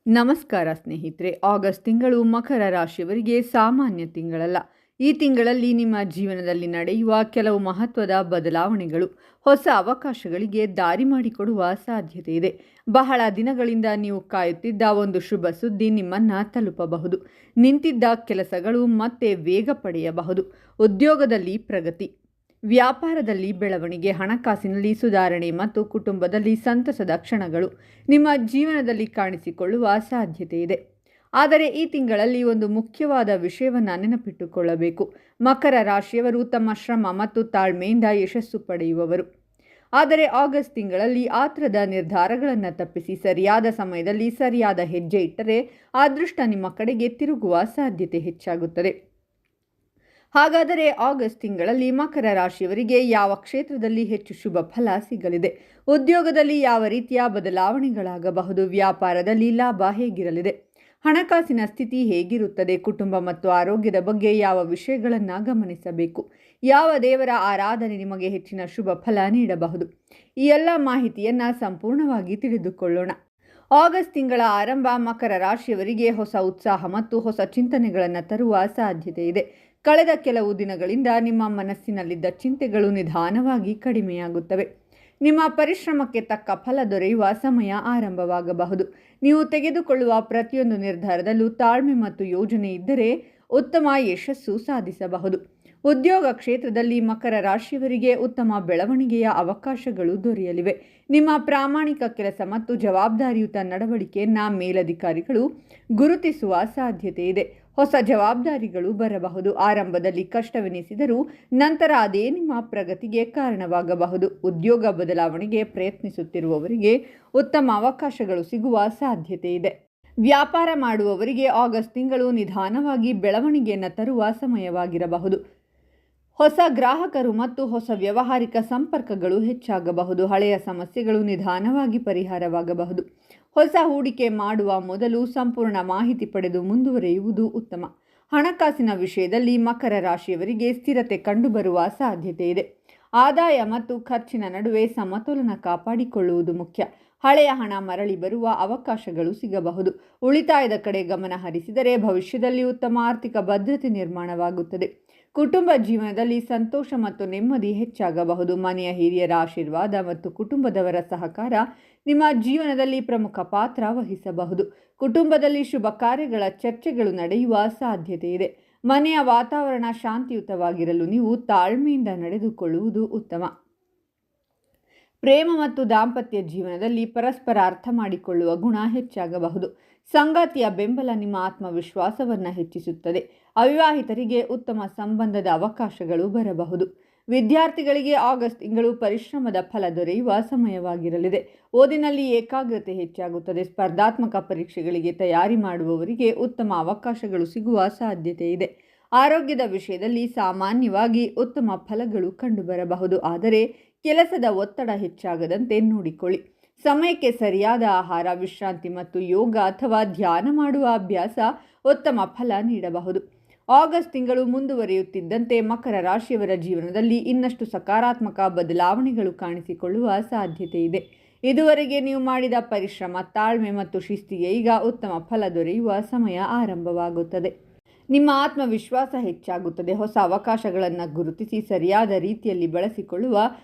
ನಮಸ್ಕಾರ ಸ್ನೇಹಿತರೆ. ಆಗಸ್ಟ್ ತಿಂಗಳು ಮಕರ ರಾಶಿಯವರಿಗೆ ಸಾಮಾನ್ಯ ತಿಂಗಳಲ್ಲ. ಈ ತಿಂಗಳಲ್ಲಿ ನಿಮ್ಮ ಜೀವನದಲ್ಲಿ ನಡೆಯುವ ಕೆಲವು ಮಹತ್ವದ ಬದಲಾವಣೆಗಳು ಹೊಸ ಅವಕಾಶಗಳಿಗೆ ದಾರಿ ಮಾಡಿಕೊಡುವ ಸಾಧ್ಯತೆ ಇದೆ. ಬಹಳ ದಿನಗಳಿಂದ ನೀವು ಕಾಯುತ್ತಿದ್ದ ಒಂದು ಶುಭ ಸುದ್ದಿ ನಿಮ್ಮನ್ನು ತಲುಪಬಹುದು. ನಿಂತಿದ್ದ ಕೆಲಸಗಳು ಮತ್ತೆ ವೇಗ ಪಡೆಯಬಹುದು. ಉದ್ಯೋಗದಲ್ಲಿ ಪ್ರಗತಿ, ವ್ಯಾಪಾರದಲ್ಲಿ ಬೆಳವಣಿಗೆ, ಹಣಕಾಸಿನಲ್ಲಿ ಸುಧಾರಣೆ ಮತ್ತು ಕುಟುಂಬದಲ್ಲಿ ಸಂತಸದ ಕ್ಷಣಗಳು ನಿಮ್ಮ ಜೀವನದಲ್ಲಿ ಕಾಣಿಸಿಕೊಳ್ಳುವ ಸಾಧ್ಯತೆ ಇದೆ. ಆದರೆ ಈ ತಿಂಗಳಲ್ಲಿ ಒಂದು ಮುಖ್ಯವಾದ ವಿಷಯವನ್ನು ನೆನಪಿಟ್ಟುಕೊಳ್ಳಬೇಕು. ಮಕರ ರಾಶಿಯವರು ತಮ್ಮ ಶ್ರಮ ಮತ್ತು ತಾಳ್ಮೆಯಿಂದ ಯಶಸ್ಸು ಪಡೆಯುವವರು. ಆದರೆ ಆಗಸ್ಟ್ ತಿಂಗಳಲ್ಲಿ ಆತುರದ ನಿರ್ಧಾರಗಳನ್ನು ತಪ್ಪಿಸಿ ಸರಿಯಾದ ಸಮಯದಲ್ಲಿ ಸರಿಯಾದ ಹೆಜ್ಜೆ ಇಟ್ಟರೆ ಅದೃಷ್ಟ ನಿಮ್ಮ ಕಡೆಗೆ ತಿರುಗುವ ಸಾಧ್ಯತೆ ಹೆಚ್ಚಾಗುತ್ತದೆ. ಹಾಗಾದರೆ ಆಗಸ್ಟ್ ತಿಂಗಳಲ್ಲಿ ಮಕರ ರಾಶಿಯವರಿಗೆ ಯಾವ ಕ್ಷೇತ್ರದಲ್ಲಿ ಹೆಚ್ಚು ಶುಭ ಫಲ ಸಿಗಲಿದೆ? ಉದ್ಯೋಗದಲ್ಲಿ ಯಾವ ರೀತಿಯ ಬದಲಾವಣೆಗಳಾಗಬಹುದು? ವ್ಯಾಪಾರದಲ್ಲಿ ಲಾಭ ಹೇಗಿರಲಿದೆ? ಹಣಕಾಸಿನ ಸ್ಥಿತಿ ಹೇಗಿರುತ್ತದೆ? ಕುಟುಂಬ ಮತ್ತು ಆರೋಗ್ಯದ ಬಗ್ಗೆ ಯಾವ ವಿಷಯಗಳನ್ನು ಗಮನಿಸಬೇಕು? ಯಾವ ದೇವರ ಆರಾಧನೆ ನಿಮಗೆ ಹೆಚ್ಚಿನ ಶುಭ ಫಲ ನೀಡಬಹುದು? ಈ ಎಲ್ಲ ಮಾಹಿತಿಯನ್ನು ಸಂಪೂರ್ಣವಾಗಿ ತಿಳಿದುಕೊಳ್ಳೋಣ. ಆಗಸ್ಟ್ ತಿಂಗಳ ಆರಂಭ ಮಕರ ರಾಶಿಯವರಿಗೆ ಹೊಸ ಉತ್ಸಾಹ ಮತ್ತು ಹೊಸ ಚಿಂತನೆಗಳನ್ನು ತರುವ ಸಾಧ್ಯತೆ ಇದೆ. ಕಳೆದ ಕೆಲವು ದಿನಗಳಿಂದ ನಿಮ್ಮ ಮನಸ್ಸಿನಲ್ಲಿದ್ದ ಚಿಂತೆಗಳು ನಿಧಾನವಾಗಿ ಕಡಿಮೆಯಾಗುತ್ತವೆ. ನಿಮ್ಮ ಪರಿಶ್ರಮಕ್ಕೆ ತಕ್ಕ ಫಲ ದೊರೆಯುವ ಸಮಯ ಆರಂಭವಾಗಬಹುದು. ನೀವು ತೆಗೆದುಕೊಳ್ಳುವ ಪ್ರತಿಯೊಂದು ನಿರ್ಧಾರದಲ್ಲೂ ತಾಳ್ಮೆ ಮತ್ತು ಯೋಜನೆ ಇದ್ದರೆ ಉತ್ತಮ ಯಶಸ್ಸು ಸಾಧಿಸಬಹುದು. ಉದ್ಯೋಗ ಕ್ಷೇತ್ರದಲ್ಲಿ ಮಕರ ರಾಶಿಯವರಿಗೆ ಉತ್ತಮ ಬೆಳವಣಿಗೆಯ ಅವಕಾಶಗಳು ದೊರೆಯಲಿವೆ. ನಿಮ್ಮ ಪ್ರಾಮಾಣಿಕ ಕೆಲಸ ಮತ್ತು ಜವಾಬ್ದಾರಿಯುತ ನಡವಳಿಕೆಯನ್ನು ಮೇಲಧಿಕಾರಿಗಳು ಗುರುತಿಸುವ ಸಾಧ್ಯತೆ ಇದೆ. ಹೊಸ ಜವಾಬ್ದಾರಿಗಳು ಬರಬಹುದು. ಆರಂಭದಲ್ಲಿ ಕಷ್ಟವೆನಿಸಿದರೂ ನಂತರ ಅದೇ ನಿಮ್ಮ ಪ್ರಗತಿಗೆ ಕಾರಣವಾಗಬಹುದು. ಉದ್ಯೋಗ ಬದಲಾವಣೆಗೆ ಪ್ರಯತ್ನಿಸುತ್ತಿರುವವರಿಗೆ ಉತ್ತಮ ಅವಕಾಶಗಳು ಸಿಗುವ ಸಾಧ್ಯತೆ ಇದೆ. ವ್ಯಾಪಾರ ಮಾಡುವವರಿಗೆ ಆಗಸ್ಟ್ ತಿಂಗಳು ನಿಧಾನವಾಗಿ ಬೆಳವಣಿಗೆಯನ್ನು ತರುವ ಸಮಯವಾಗಿರಬಹುದು. ಹೊಸ ಗ್ರಾಹಕರು ಮತ್ತು ಹೊಸ ವ್ಯಾವಹಾರಿಕ ಸಂಪರ್ಕಗಳು ಹೆಚ್ಚಾಗಬಹುದು. ಹಳೆಯ ಸಮಸ್ಯೆಗಳು ನಿಧಾನವಾಗಿ ಪರಿಹಾರವಾಗಬಹುದು. ಹೊಸ ಹೂಡಿಕೆ ಮಾಡುವ ಮೊದಲು ಸಂಪೂರ್ಣ ಮಾಹಿತಿ ಪಡೆದು ಮುಂದುವರಿಯುವುದು ಉತ್ತಮ. ಹಣಕಾಸಿನ ವಿಷಯದಲ್ಲಿ ಮಕರ ರಾಶಿಯವರಿಗೆ ಸ್ಥಿರತೆ ಕಂಡುಬರುವ ಸಾಧ್ಯತೆ ಇದೆ. ಆದಾಯ ಮತ್ತು ಖರ್ಚಿನ ನಡುವೆ ಸಮತೋಲನ ಕಾಪಾಡಿಕೊಳ್ಳುವುದು ಮುಖ್ಯ. ಹಳೆಯ ಹಣ ಮರಳಿ ಬರುವ ಅವಕಾಶಗಳು ಸಿಗಬಹುದು. ಉಳಿತಾಯದ ಕಡೆ ಗಮನ ಹರಿಸಿದರೆ ಭವಿಷ್ಯದಲ್ಲಿ ಉತ್ತಮ ಆರ್ಥಿಕ ಭದ್ರತೆ ನಿರ್ಮಾಣವಾಗುತ್ತದೆ. ಕುಟುಂಬ ಜೀವನದಲ್ಲಿ ಸಂತೋಷ ಮತ್ತು ನೆಮ್ಮದಿ ಹೆಚ್ಚಾಗಬಹುದು. ಮನೆಯ ಹಿರಿಯರ ಆಶೀರ್ವಾದ ಮತ್ತು ಕುಟುಂಬದವರ ಸಹಕಾರ ನಿಮ್ಮ ಜೀವನದಲ್ಲಿ ಪ್ರಮುಖ ಪಾತ್ರ ವಹಿಸಬಹುದು. ಕುಟುಂಬದಲ್ಲಿ ಶುಭ ಕಾರ್ಯಗಳ ಚರ್ಚೆಗಳು ನಡೆಯುವ ಸಾಧ್ಯತೆ ಇದೆ. ಮನೆಯ ವಾತಾವರಣ ಶಾಂತಿಯುತವಾಗಿರಲು ನೀವು ತಾಳ್ಮೆಯಿಂದ ನಡೆದುಕೊಳ್ಳುವುದು ಉತ್ತಮ. ಪ್ರೇಮ ಮತ್ತು ದಾಂಪತ್ಯ ಜೀವನದಲ್ಲಿ ಪರಸ್ಪರ ಅರ್ಥ ಮಾಡಿಕೊಳ್ಳುವ ಗುಣ ಹೆಚ್ಚಾಗಬಹುದು. ಸಂಗಾತಿಯ ಬೆಂಬಲ ನಿಮ್ಮ ಆತ್ಮವಿಶ್ವಾಸವನ್ನು ಹೆಚ್ಚಿಸುತ್ತದೆ. ಅವಿವಾಹಿತರಿಗೆ ಉತ್ತಮ ಸಂಬಂಧದ ಅವಕಾಶಗಳು ಬರಬಹುದು. ವಿದ್ಯಾರ್ಥಿಗಳಿಗೆ ಆಗಸ್ಟ್ ತಿಂಗಳು ಪರಿಶ್ರಮದ ಫಲ ದೊರೆಯುವ ಸಮಯವಾಗಿರಲಿದೆ. ಓದಿನಲ್ಲಿ ಏಕಾಗ್ರತೆ ಹೆಚ್ಚಾಗುತ್ತದೆ. ಸ್ಪರ್ಧಾತ್ಮಕ ಪರೀಕ್ಷೆಗಳಿಗೆ ತಯಾರಿ ಮಾಡುವವರಿಗೆ ಉತ್ತಮ ಅವಕಾಶಗಳು ಸಿಗುವ ಸಾಧ್ಯತೆ ಇದೆ. ಆರೋಗ್ಯದ ವಿಷಯದಲ್ಲಿ ಸಾಮಾನ್ಯವಾಗಿ ಉತ್ತಮ ಫಲಗಳು ಕಂಡುಬರಬಹುದು. ಆದರೆ ಕೆಲಸದ ಒತ್ತಡ ಹೆಚ್ಚಾಗದಂತೆ ನೋಡಿಕೊಳ್ಳಿ. ಸಮಯಕ್ಕೆ ಸರಿಯಾದ ಆಹಾರ, ವಿಶ್ರಾಂತಿ ಮತ್ತು ಯೋಗ ಅಥವಾ ಧ್ಯಾನ ಮಾಡುವ ಅಭ್ಯಾಸ ಉತ್ತಮ ಫಲ ನೀಡಬಹುದು. ಆಗಸ್ಟ್ ತಿಂಗಳು ಮುಂದುವರಿಯುತ್ತಿದ್ದಂತೆ ಮಕರ ರಾಶಿಯವರ ಜೀವನದಲ್ಲಿ ಇನ್ನಷ್ಟು ಸಕಾರಾತ್ಮಕ ಬದಲಾವಣೆಗಳು ಕಾಣಿಸಿಕೊಳ್ಳುವ ಸಾಧ್ಯತೆ ಇದೆ. ಇದುವರೆಗೆ ನೀವು ಮಾಡಿದ ಪರಿಶ್ರಮ, ತಾಳ್ಮೆ ಮತ್ತು ಶಿಸ್ತಿಗೆ ಈಗ ಉತ್ತಮ ಫಲ ದೊರೆಯುವ ಸಮಯ ಆರಂಭವಾಗುತ್ತದೆ. ನಿಮ್ಮ ಆತ್ಮವಿಶ್ವಾಸ ಹೆಚ್ಚಾಗುತ್ತದೆ. ಹೊಸ ಅವಕಾಶಗಳನ್ನು ಗುರುತಿಸಿ ಸರಿಯಾದ ರೀತಿಯಲ್ಲಿ ಬಳಸಿಕೊಳ್ಳುವ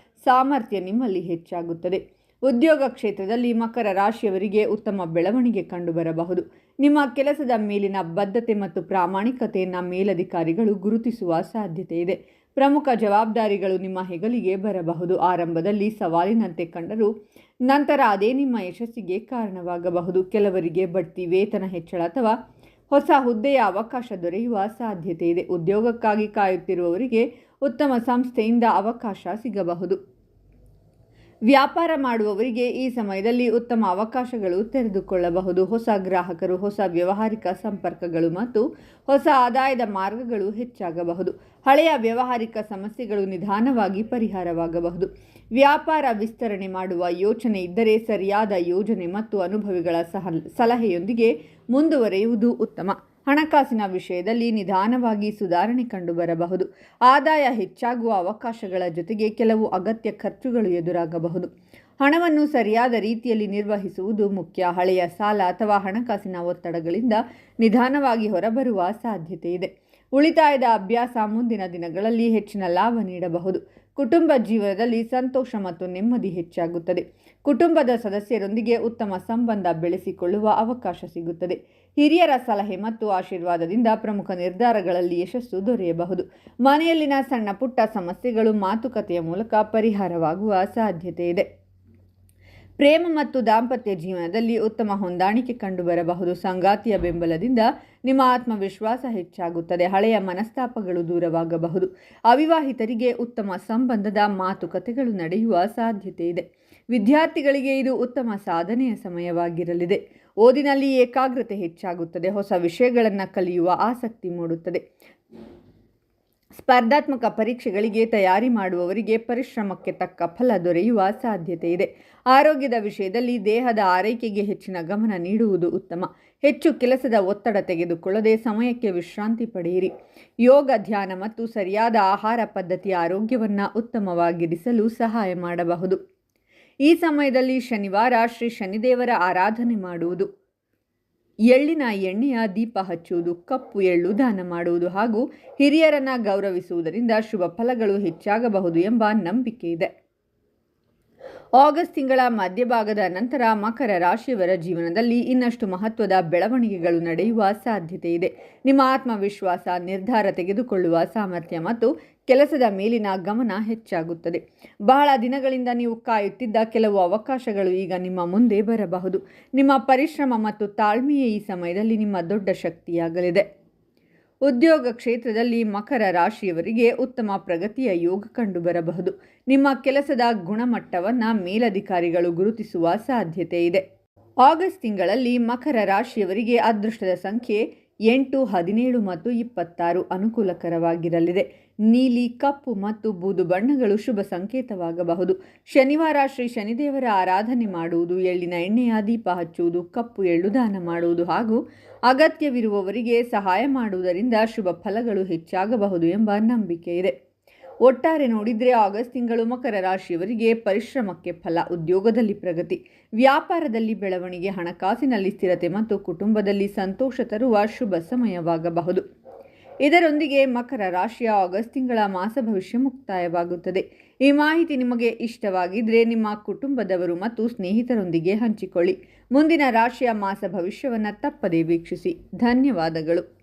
ಸಾಮರ್ಥ್ಯ ನಿಮ್ಮಲ್ಲಿ ಹೆಚ್ಚಾಗುತ್ತದೆ. ಉದ್ಯೋಗ ಕ್ಷೇತ್ರದಲ್ಲಿ ಮಕರ ರಾಶಿಯವರಿಗೆ ಉತ್ತಮ ಬೆಳವಣಿಗೆ ಕಂಡುಬರಬಹುದು. ನಿಮ್ಮ ಕೆಲಸದ ಮೇಲಿನ ಬದ್ಧತೆ ಮತ್ತು ಪ್ರಾಮಾಣಿಕತೆಯನ್ನು ಮೇಲಧಿಕಾರಿಗಳು ಗುರುತಿಸುವ ಸಾಧ್ಯತೆ ಇದೆ. ಪ್ರಮುಖ ಜವಾಬ್ದಾರಿಗಳು ನಿಮ್ಮ ಹೆಗಲಿಗೆ ಬರಬಹುದು. ಆರಂಭದಲ್ಲಿ ಸವಾಲಿನಂತೆ ಕಂಡರೂ ನಂತರ ಅದೇ ನಿಮ್ಮ ಯಶಸ್ಸಿಗೆ ಕಾರಣವಾಗಬಹುದು. ಕೆಲವರಿಗೆ ಬಡ್ತಿ, ವೇತನ ಹೆಚ್ಚಳ ಅಥವಾ ಹೊಸ ಹುದ್ದೆಯ ಅವಕಾಶ ದೊರೆಯುವ ಸಾಧ್ಯತೆ ಇದೆ. ಉದ್ಯೋಗಕ್ಕಾಗಿ ಕಾಯುತ್ತಿರುವವರಿಗೆ ಉತ್ತಮ ಸಂಸ್ಥೆಯಿಂದ ಅವಕಾಶ ಸಿಗಬಹುದು. ವ್ಯಾಪಾರ ಮಾಡುವವರಿಗೆ ಈ ಸಮಯದಲ್ಲಿ ಉತ್ತಮ ಅವಕಾಶಗಳು ತೆರೆದುಕೊಳ್ಳಬಹುದು. ಹೊಸ ಗ್ರಾಹಕರು, ಹೊಸ ವ್ಯಾವಹಾರಿಕ ಸಂಪರ್ಕಗಳು ಮತ್ತು ಹೊಸ ಆದಾಯದ ಮಾರ್ಗಗಳು ಹೆಚ್ಚಾಗಬಹುದು. ಹಳೆಯ ವ್ಯಾವಹಾರಿಕ ಸಮಸ್ಯೆಗಳು ನಿಧಾನವಾಗಿ ಪರಿಹಾರವಾಗಬಹುದು. ವ್ಯಾಪಾರ ವಿಸ್ತರಣೆ ಮಾಡುವ ಯೋಚನೆ ಇದ್ದರೆ ಸರಿಯಾದ ಯೋಜನೆ ಮತ್ತು ಅನುಭವಿಗಳ ಸಲಹೆಯೊಂದಿಗೆ ಮುಂದುವರಿಯುವುದು ಉತ್ತಮ. ಹಣಕಾಸಿನ ವಿಷಯದಲ್ಲಿ ನಿಧಾನವಾಗಿ ಸುಧಾರಣೆ ಕಂಡುಬರಬಹುದು. ಆದಾಯ ಹೆಚ್ಚಾಗುವ ಅವಕಾಶಗಳ ಜೊತೆಗೆ ಕೆಲವು ಅಗತ್ಯ ಖರ್ಚುಗಳು ಎದುರಾಗಬಹುದು. ಹಣವನ್ನು ಸರಿಯಾದ ರೀತಿಯಲ್ಲಿ ನಿರ್ವಹಿಸುವುದು ಮುಖ್ಯ. ಹಳೆಯ ಸಾಲ ಅಥವಾ ಹಣಕಾಸಿನ ಒತ್ತಡಗಳಿಂದ ನಿಧಾನವಾಗಿ ಹೊರಬರುವ ಸಾಧ್ಯತೆ ಇದೆ. ಉಳಿತಾಯದ ಅಭ್ಯಾಸ ಮುಂದಿನ ದಿನಗಳಲ್ಲಿ ಹೆಚ್ಚಿನ ಲಾಭ ನೀಡಬಹುದು. ಕುಟುಂಬ ಜೀವನದಲ್ಲಿ ಸಂತೋಷ ಮತ್ತು ನೆಮ್ಮದಿ ಹೆಚ್ಚಾಗುತ್ತದೆ. ಕುಟುಂಬದ ಸದಸ್ಯರೊಂದಿಗೆ ಉತ್ತಮ ಸಂಬಂಧ ಬೆಳೆಸಿಕೊಳ್ಳುವ ಅವಕಾಶ ಸಿಗುತ್ತದೆ. ಹಿರಿಯರ ಸಲಹೆ ಮತ್ತು ಆಶೀರ್ವಾದದಿಂದ ಪ್ರಮುಖ ನಿರ್ಧಾರಗಳಲ್ಲಿ ಯಶಸ್ಸು ದೊರೆಯಬಹುದು. ಮನೆಯಲ್ಲಿನ ಸಣ್ಣ ಪುಟ್ಟ ಸಮಸ್ಯೆಗಳು ಮಾತುಕತೆಯ ಮೂಲಕ ಪರಿಹಾರವಾಗುವ ಸಾಧ್ಯತೆ ಇದೆ. ಪ್ರೇಮ ಮತ್ತು ದಾಂಪತ್ಯ ಜೀವನದಲ್ಲಿ ಉತ್ತಮ ಹೊಂದಾಣಿಕೆ ಕಂಡುಬರಬಹುದು. ಸಂಗಾತಿಯ ಬೆಂಬಲದಿಂದ ನಿಮ್ಮ ಆತ್ಮವಿಶ್ವಾಸ ಹೆಚ್ಚಾಗುತ್ತದೆ. ಹಳೆಯ ಮನಸ್ತಾಪಗಳು ದೂರವಾಗಬಹುದು. ಅವಿವಾಹಿತರಿಗೆ ಉತ್ತಮ ಸಂಬಂಧದ ಮಾತುಕತೆಗಳು ನಡೆಯುವ ಸಾಧ್ಯತೆ ಇದೆ. ವಿದ್ಯಾರ್ಥಿಗಳಿಗೆ ಇದು ಉತ್ತಮ ಸಾಧನೆಯ ಸಮಯವಾಗಿರಲಿದೆ. ಓದಿನಲ್ಲಿ ಏಕಾಗ್ರತೆ ಹೆಚ್ಚಾಗುತ್ತದೆ. ಹೊಸ ವಿಷಯಗಳನ್ನು ಕಲಿಯುವ ಆಸಕ್ತಿ ಮೂಡುತ್ತದೆ. ಸ್ಪರ್ಧಾತ್ಮಕ ಪರೀಕ್ಷೆಗಳಿಗೆ ತಯಾರಿ ಮಾಡುವವರಿಗೆ ಪರಿಶ್ರಮಕ್ಕೆ ತಕ್ಕ ಫಲ ದೊರೆಯುವ ಸಾಧ್ಯತೆ ಇದೆ. ಆರೋಗ್ಯದ ವಿಷಯದಲ್ಲಿ ದೇಹದ ಆರೈಕೆಗೆ ಹೆಚ್ಚಿನ ಗಮನ ನೀಡುವುದು ಉತ್ತಮ. ಹೆಚ್ಚು ಕೆಲಸದ ಒತ್ತಡ ತೆಗೆದುಕೊಳ್ಳದೆ ಸಮಯಕ್ಕೆ ವಿಶ್ರಾಂತಿ ಪಡೆಯಿರಿ. ಯೋಗ, ಧ್ಯಾನ ಮತ್ತು ಸರಿಯಾದ ಆಹಾರ ಪದ್ಧತಿ ಆರೋಗ್ಯವನ್ನು ಉತ್ತಮವಾಗಿರಿಸಲು ಸಹಾಯ ಮಾಡಬಹುದು. ಈ ಸಮಯದಲ್ಲಿ ಶನಿವಾರ ಶ್ರೀ ಶನಿದೇವರ ಆರಾಧನೆ ಮಾಡುವುದು, ಎಳ್ಳಿನ ಎಣ್ಣೆಯ ದೀಪ ಹಚ್ಚುವುದು, ಕಪ್ಪು ಎಳ್ಳು ದಾನ ಮಾಡುವುದು ಹಾಗೂ ಹಿರಿಯರನ್ನು ಗೌರವಿಸುವುದರಿಂದ ಶುಭ ಫಲಗಳು ಹೆಚ್ಚಾಗಬಹುದು ಎಂಬ ನಂಬಿಕೆ ಇದೆ. ಆಗಸ್ಟ್ ತಿಂಗಳ ಮಧ್ಯಭಾಗದ ನಂತರ ಮಕರ ರಾಶಿಯವರ ಜೀವನದಲ್ಲಿ ಇನ್ನಷ್ಟು ಮಹತ್ವದ ಬೆಳವಣಿಗೆಗಳು ನಡೆಯುವ ಸಾಧ್ಯತೆ ಇದೆ. ನಿಮ್ಮ ಆತ್ಮವಿಶ್ವಾಸ, ನಿರ್ಧಾರ ತೆಗೆದುಕೊಳ್ಳುವ ಸಾಮರ್ಥ್ಯ ಮತ್ತು ಕೆಲಸದ ಮೇಲಿನ ಗಮನ ಹೆಚ್ಚಾಗುತ್ತದೆ. ಬಹಳ ದಿನಗಳಿಂದ ನೀವು ಕಾಯುತ್ತಿದ್ದ ಕೆಲವು ಅವಕಾಶಗಳು ಈಗ ನಿಮ್ಮ ಮುಂದೆ ಬರಬಹುದು. ನಿಮ್ಮ ಪರಿಶ್ರಮ ಮತ್ತು ತಾಳ್ಮೆಯೇ ಈ ಸಮಯದಲ್ಲಿ ನಿಮ್ಮ ದೊಡ್ಡ ಶಕ್ತಿಯಾಗಲಿದೆ. ಉದ್ಯೋಗ ಕ್ಷೇತ್ರದಲ್ಲಿ ಮಕರ ರಾಶಿಯವರಿಗೆ ಉತ್ತಮ ಪ್ರಗತಿಯ ಯೋಗ ಕಂಡುಬರಬಹುದು. ನಿಮ್ಮ ಕೆಲಸದ ಗುಣಮಟ್ಟವನ್ನು ಮೇಲಧಿಕಾರಿಗಳು ಗುರುತಿಸುವ ಸಾಧ್ಯತೆ ಇದೆ. ಆಗಸ್ಟ್ ತಿಂಗಳಲ್ಲಿ ಮಕರ ರಾಶಿಯವರಿಗೆ ಅದೃಷ್ಟದ ಸಂಖ್ಯೆ 8, 17 ಮತ್ತು 26 ಅನುಕೂಲಕರವಾಗಿರಲಿದೆ. ನೀಲಿ, ಕಪ್ಪು ಮತ್ತು ಬೂದು ಬಣ್ಣಗಳು ಶುಭ ಸಂಕೇತವಾಗಬಹುದು. ಶನಿವಾರ ಶ್ರೀ ಶನಿದೇವರ ಆರಾಧನೆ ಮಾಡುವುದು, ಎಳ್ಳಿನ ಎಣ್ಣೆಯ ದೀಪ ಹಚ್ಚುವುದು, ಕಪ್ಪು ಎಳ್ಳು ದಾನ ಮಾಡುವುದು ಹಾಗೂ ಅಗತ್ಯವಿರುವವರಿಗೆ ಸಹಾಯ ಮಾಡುವುದರಿಂದ ಶುಭ ಫಲಗಳು ಹೆಚ್ಚಾಗಬಹುದು ಎಂಬ ನಂಬಿಕೆ ಇದೆ. ಒಟ್ಟಾರೆ ನೋಡಿದರೆ ಆಗಸ್ಟ್ ತಿಂಗಳು ಮಕರ ರಾಶಿಯವರಿಗೆ ಪರಿಶ್ರಮಕ್ಕೆ ಫಲ, ಉದ್ಯೋಗದಲ್ಲಿ ಪ್ರಗತಿ, ವ್ಯಾಪಾರದಲ್ಲಿ ಬೆಳವಣಿಗೆ, ಹಣಕಾಸಿನಲ್ಲಿ ಸ್ಥಿರತೆ ಮತ್ತು ಕುಟುಂಬದಲ್ಲಿ ಸಂತೋಷ ತರುವ ಶುಭ ಸಮಯವಾಗಬಹುದು. ಇದರೊಂದಿಗೆ ಮಕರ ರಾಶಿಯ ಆಗಸ್ಟ್ ತಿಂಗಳ ಮಾಸ ಭವಿಷ್ಯ ಮುಕ್ತಾಯವಾಗುತ್ತದೆ. ಈ ಮಾಹಿತಿ ನಿಮಗೆ ಇಷ್ಟವಾಗಿದ್ದರೆ ನಿಮ್ಮ ಕುಟುಂಬದವರು ಮತ್ತು ಸ್ನೇಹಿತರೊಂದಿಗೆ ಹಂಚಿಕೊಳ್ಳಿ. ಮುಂದಿನ ರಾಶಿಯ ಮಾಸ ಭವಿಷ್ಯವನ್ನು ತಪ್ಪದೇ ವೀಕ್ಷಿಸಿ. ಧನ್ಯವಾದಗಳು.